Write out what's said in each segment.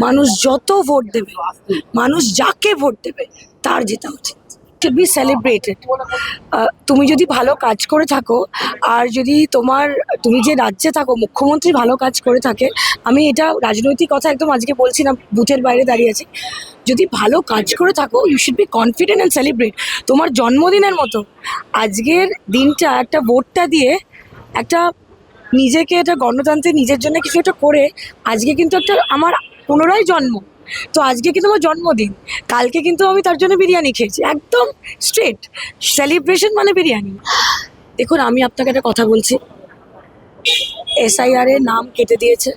মানুষ যত ভোট দেবে, মানুষ যাকে ভোট দেবে তার জেতা উচিত, to be celebrated. তুমি যদি ভালো কাজ করে থাকো, আর যদি তুমি যে রাজ্যে থাকো মুখ্যমন্ত্রী ভালো কাজ করে থাকে, আমি এটা রাজনৈতিক কথা একদম আজকে বলছি না, বুথের বাইরে দাঁড়িয়ে আছি, যদি ভালো কাজ করে থাকো you should be confident and celebrate. তোমার জন্মদিনের মতো আজকের দিনটা একটা ভোটটা দিয়ে একটা নিজেকে একটা গণতন্ত্রে নিজের জন্য কিছু একটা করে, আজকে কিন্তু একটা আমার পুনরায় জন্ম, তো আজকে কিন্তু আমার জন্মদিন, কালকে কিন্তু আমি তার জন্য বিরিয়ানি খেয়েছি, একদম স্ট্রেট সেলিব্রেশন মানে বিরিয়ানি। দেখুন, আমি আপনাকে একটা কথা বলছি, SIR এর নাম কেটে দিয়েছে,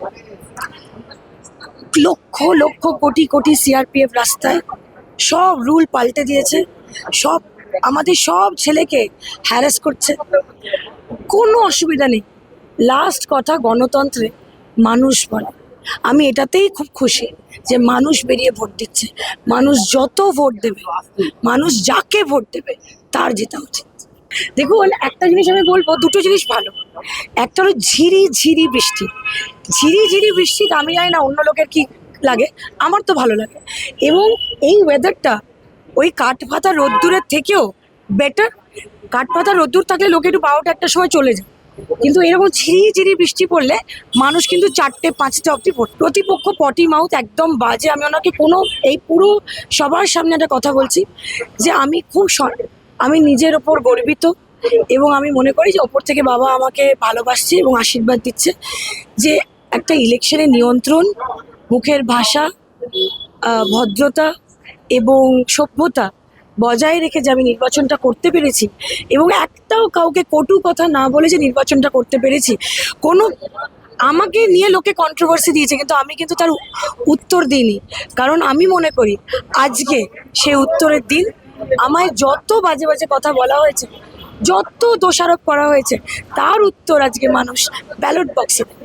লক্ষ লক্ষ কোটি কোটি CRPF রাস্তায়, সব রুল পাল্টে দিয়েছে, সব আমাদের সব ছেলেকে হ্যারাস করছে, কোনো অসুবিধা নেই। লাস্ট কথা, গণতন্ত্রে মানুষ বলে, আমি এটাতেই খুব খুশি যে মানুষ বেরিয়ে ভোট দিচ্ছে, মানুষ যত ভোট দেবে, মানুষ যাকে ভোট দেবে তার জেতা উচিত। দেখুন, একটা জিনিস আমি বলবো, দুটো জিনিস ভালো, একটা হলো ঝিরি ঝিরি বৃষ্টি, ঝিরি ঝিরি বৃষ্টি আমি জানি না অন্য লোকের কি লাগে, আমার তো ভালো লাগে, এবং এই ওয়েদারটা ওই কাঠফাটা রোদ্দুরের থেকেও বেটার। কাঠফাটা রোদ্দুর থাকলে লোকে একটু 12টা 1টার সময় চলে যায়, কিন্তু এরকম ঝিরি ঝিরি বৃষ্টি পড়লে মানুষ কিন্তু 4টে 5টে অবধি ভোট। প্রতিপক্ষ পটি মাউথ, একদম বাজে। আমি ওনাকে এই পুরো সবার সামনে একটা কথা বলছি যে আমি আমি নিজের ওপর গর্বিত, এবং আমি মনে করি যে ওপর থেকে বাবা আমাকে ভালোবাসছে এবং আশীর্বাদ দিচ্ছে যে একটা ইলেকশনের নিয়ন্ত্রণ, মুখের ভাষা, ভদ্রতা এবং সভ্যতা বজায় রেখে যে আমি নির্বাচনটা করতে পেরেছি, এবং একটাও কাউকে কটু কথা না বলে যে নির্বাচনটা করতে পেরেছি। আমাকে নিয়ে লোকে কন্ট্রোভার্সি দিয়েছে, কিন্তু আমি কিন্তু তার উত্তর দিইনি, কারণ আমি মনে করি আজকে সে উত্তরের দিন। আমায় যত বাজে বাজে কথা বলা হয়েছে, যত দোষারোপ করা হয়েছে, তার উত্তর আজকে মানুষ ব্যালট বক্সে দেবে।